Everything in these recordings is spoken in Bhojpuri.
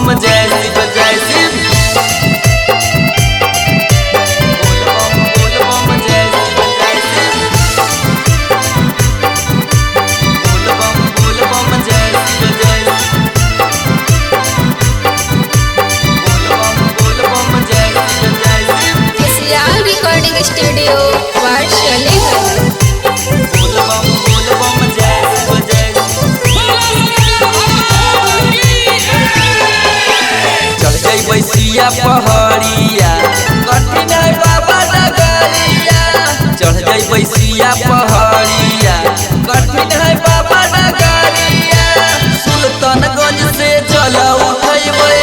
बम जय शिव जय शिव। बोल बम जय शिव जय शिव। बोल बम जय शिव जय शिव। बोल बम जय शिव जय शिव। KCR रिकॉर्डिंग स्टूडियो वारशले। बोल बम जय शिव जय शिव। चढ़ जइबै सिया पहाड़िया कठिन है बाबा नगरिया। चढ़ जइबै सिया पहाड़िया कठिन है बाबा नगरिया। सुल्तानगंज से जल उठैबै,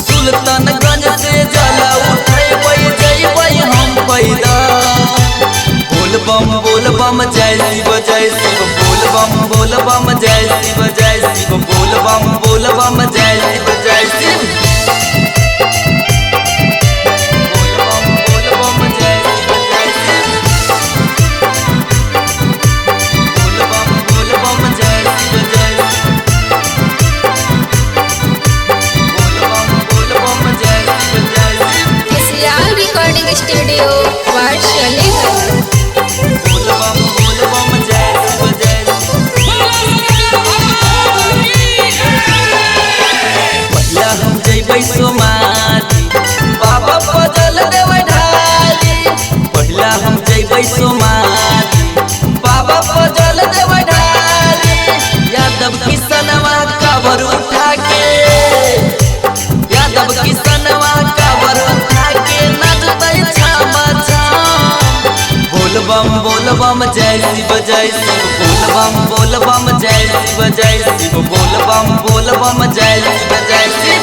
सुल्तानगंज से जल उठैबै जइबै हम पैदल। बोल बम जय शिव जय शिव। बोल बम जय शिव जय शिव। बोल बम जय शिव जय शिव। बोल बम जय शिव जय शिव। बोल बम जय शिव जय शिव। बोल बम जय शिव जय शिव। KCR रिकॉर्डिंग स्टूडियो वारशले। बोल बम जय शिव जय शिव। पहिला हम जइबै सोमारी बाबा बजल देबै ढाली। पहिला हम जइबै सोमारी बाबा बजल देबै ढाली। यादव किसनवा काबर उठा के, यादव किसनवा काबर उठा के नचबै छाम छाम। बोल बम जय शिव जय शिव। बोल बम जय शिव जय शिव। बोल बम जय शिव जय शिव।